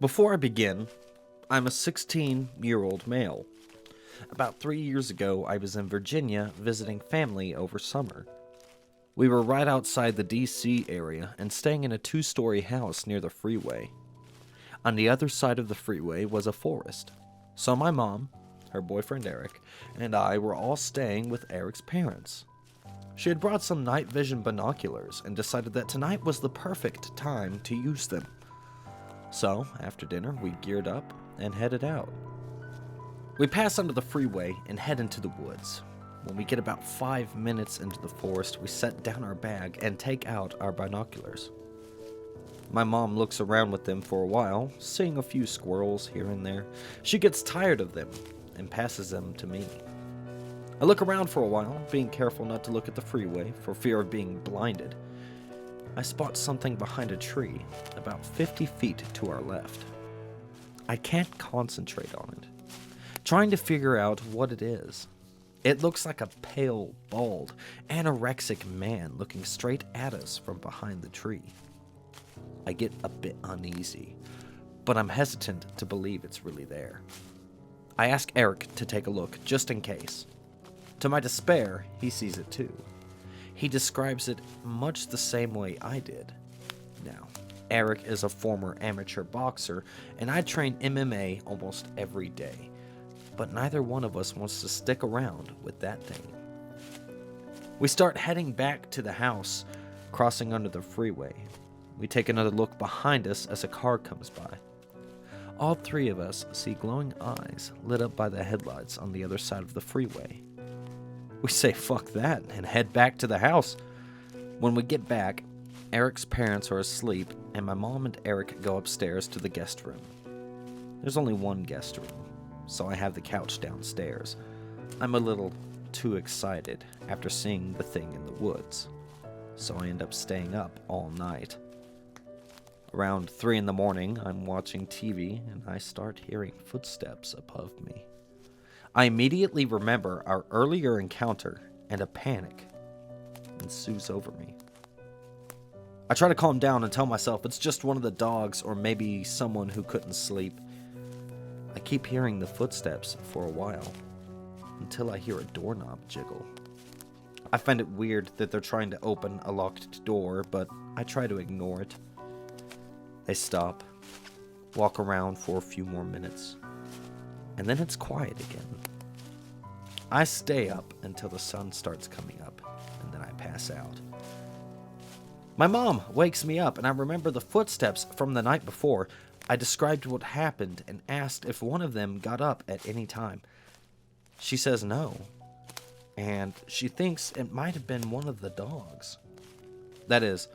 Before I begin, I'm a 16-year-old male. About 3 years ago, I was in Virginia visiting family over summer. We were right outside the DC area and staying in a 2-story house near the freeway. On the other side of the freeway was a forest. So my mom, her boyfriend Eric, and I were all staying with Eric's parents. She had brought some night vision binoculars and decided that tonight was the perfect time to use them. So, after dinner, we geared up and headed out. We pass under the freeway and head into the woods. When we get about 5 minutes into the forest, we set down our bag and take out our binoculars. My mom looks around with them for a while, seeing a few squirrels here and there. She gets tired of them and passes them to me. I look around for a while, being careful not to look at the freeway for fear of being blinded. I spot something behind a tree, about 50 feet to our left. I can't concentrate on it, trying to figure out what it is. It looks like a pale, bald, anorexic man looking straight at us from behind the tree. I get a bit uneasy, but I'm hesitant to believe it's really there. I ask Eric to take a look, just in case. To my despair, he sees it too. He describes it much the same way I did. Now, Eric is a former amateur boxer, and I train MMA almost every day. But neither one of us wants to stick around with that thing. We start heading back to the house, crossing under the freeway. We take another look behind us as a car comes by. All three of us see glowing eyes lit up by the headlights on the other side of the freeway. We say fuck that and head back to the house. When we get back, Eric's parents are asleep and my mom and Eric go upstairs to the guest room. There's only one guest room, so I have the couch downstairs. I'm a little too excited after seeing the thing in the woods, so I end up staying up all night. Around 3 in the morning, I'm watching TV and I start hearing footsteps above me. I immediately remember our earlier encounter and a panic ensues over me. I try to calm down and tell myself it's just one of the dogs or maybe someone who couldn't sleep. I keep hearing the footsteps for a while until I hear a doorknob jiggle. I find it weird that they're trying to open a locked door, but I try to ignore it. They stop, walk around for a few more minutes, and then it's quiet again. I stay up until the sun starts coming up, and then I pass out. My mom wakes me up, and I remember the footsteps from the night before. I described what happened and asked if one of them got up at any time. She says no, and she thinks it might have been one of the dogs. That is,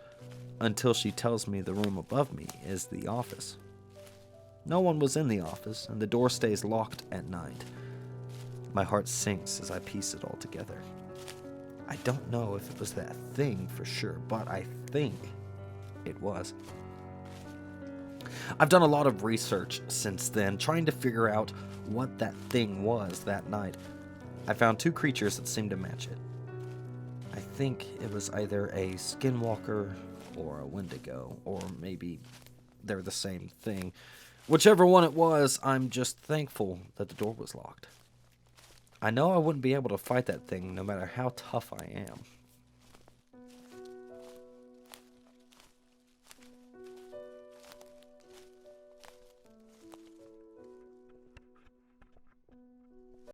until she tells me the room above me is the office. No one was in the office, and the door stays locked at night. My heart sinks as I piece it all together. I don't know if it was that thing for sure, but I think it was. I've done a lot of research since then, trying to figure out what that thing was that night. I found 2 creatures that seemed to match it. I think it was either a skinwalker or a Wendigo, or maybe they're the same thing. Whichever one it was, I'm just thankful that the door was locked. I know I wouldn't be able to fight that thing no matter how tough I am.